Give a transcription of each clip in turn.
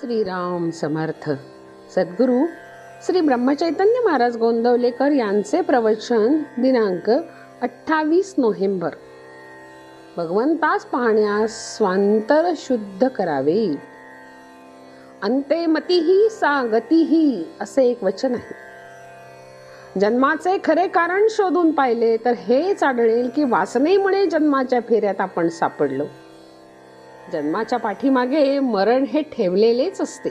श्रीराम समर्थ. सद्गुरू श्री ब्रह्मचैतन्य महाराज गोंदवलेकर यांचे प्रवचन दिनांक 28 नोव्हेंबर. भगवंतास पाहण्यास स्वांतर शुद्ध करावे. अंते मतीही सा गतीही असे एक वचन आहे. जन्माचे खरे कारण शोधून पाहिले तर हेच आढळेल की वासनेमुळे जन्माच्या फेऱ्यात आपण सापडलो. जन्माच्या पाठीमागे मरण हे ठेवलेलेच असते.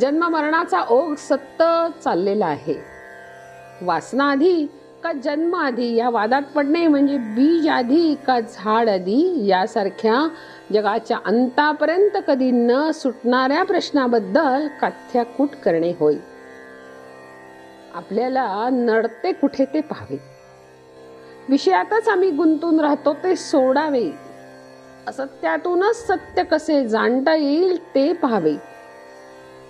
जन्म मरणाचा ओघ सतत चाललेला आहे. वासना आधी का जन्म आधी या वादात पडणे म्हणजे बीज आधी का झाड आधी यासारख्या जगाच्या अंतापर्यंत कधी न सुटणाऱ्या प्रश्नाबद्दल कथ्याकूट करणे होय. आपल्याला नडते कुठे ते पाहावे. विषयातच आम्ही गुंतून राहतो ते सोडावे. असत्यातूनच सत्य कसे जाणता येईल ते पाहावे.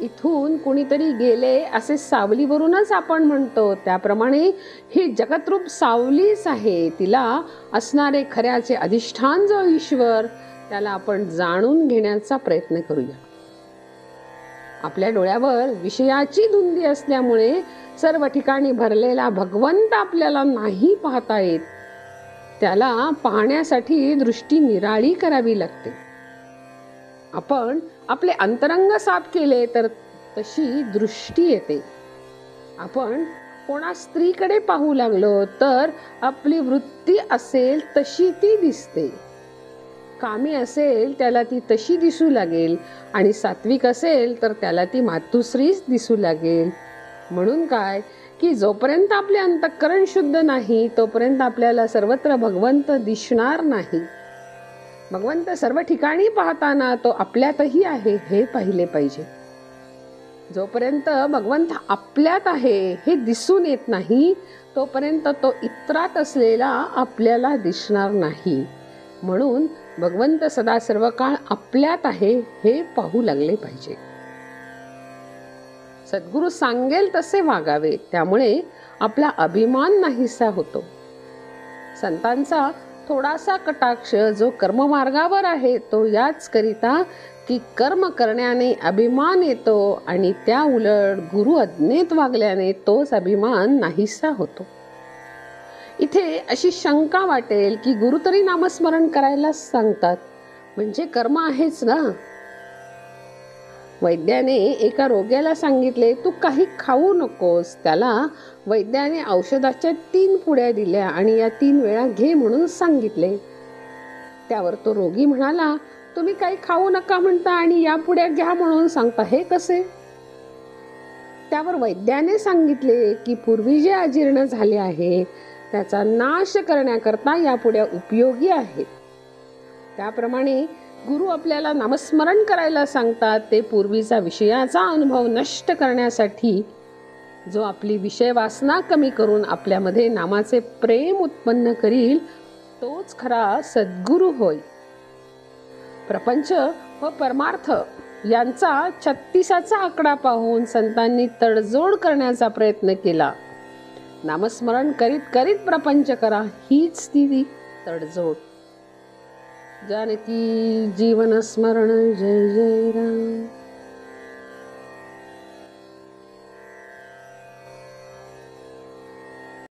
इथून कुणीतरी गेले असे सावलीवरूनच आपण म्हणतो त्याप्रमाणे ही जगतरूप सावलीच आहे. तिला असणारे खऱ्याचे अधिष्ठान जो ईश्वर त्याला आपण जाणून घेण्याचा प्रयत्न करूया. आपल्या डोळ्यावर विषयाची धुंदी असल्यामुळे सर्व ठिकाणी भरलेला भगवंत आपल्याला नाही पाहता येत. त्याला पाहण्यासाठी दृष्टी निराळी करावी लागते. आपण आपले अंतरंग साफ केले तर तशी दृष्टी येते. आपण कोणा स्त्रीकडे पाहू लागलो तर आपली वृत्ती असेल तशी ती दिसते. कामी असेल त्याला ती तशी दिसू लागेल आणि सात्विक असेल तर त्याला ती मातुश्रीच दिसू लागेल. म्हणून काय की जोपर्यंत आपले अंतःकरण शुद्ध नाही तोपर्यंत आपल्याला सर्वत्र भगवंत दिसणार नाही. भगवंत सर्व ठिकाणी पाहताना तो आपल्यातही आहे हे पाहिले पाहिजे. जोपर्यंत भगवंत आपल्यात आहे हे दिसून येत नाही तोपर्यंत तो इतरात असलेला आपल्याला दिसणार नाही. म्हणून भगवंत सदा सर्व काळ आपल्यात आहे हे पाहू लागले पाहिजे. सद्गुरू सांगेल तसे वागावे. त्यामुळे आपला अभिमान नाहीसा होतो. संतांचा थोडासा कटाक्ष जो कर्ममार्गावर आहे तो याच करिता की कर्म करण्याने अभिमान येतो आणि त्या उलट गुरु अज्ञेत वागल्याने तोच अभिमान नाहीसा होतो. इथे अशी शंका वाटेल की गुरु तरी नामस्मरण करायला सांगतात म्हणजे कर्म आहेच ना. वैद्याने एका रोग्याला सांगितले तू काही खाऊ नकोस. त्याला वैद्याने औषधाच्या 3 पुड्या दिल्या आणि या 3 वेळा घे म्हणून सांगितले. त्यावर तो रोगी म्हणाला तुम्ही काही खाऊ नका म्हणता आणि या पुड्या घ्या म्हणून सांगता हे कसे. त्यावर वैद्याने सांगितले की पूर्वी जे अजीर्ण झाले आहे त्याचा नाश करण्याकरता या पुड्या उपयोगी आहेत. त्याप्रमाणे गुरु आपल्याला नामस्मरण करायला सांगतात ते पूर्वीचा विषयाचा अनुभव नष्ट करण्यासाठी. जो आपली विषय वासना कमी करून आपल्यामध्ये नामाचे प्रेम उत्पन्न करील तोच खरा सद्गुरु होय. प्रपंच व परमार्थ यांचा 36चा आकडा पाहून संतांनी तडजोड करण्याचा प्रयत्न केला. नामस्मरण करीत करीत प्रपंच करा हीच ती तडजोड. जानकी जीवन स्मरण जय जय राम.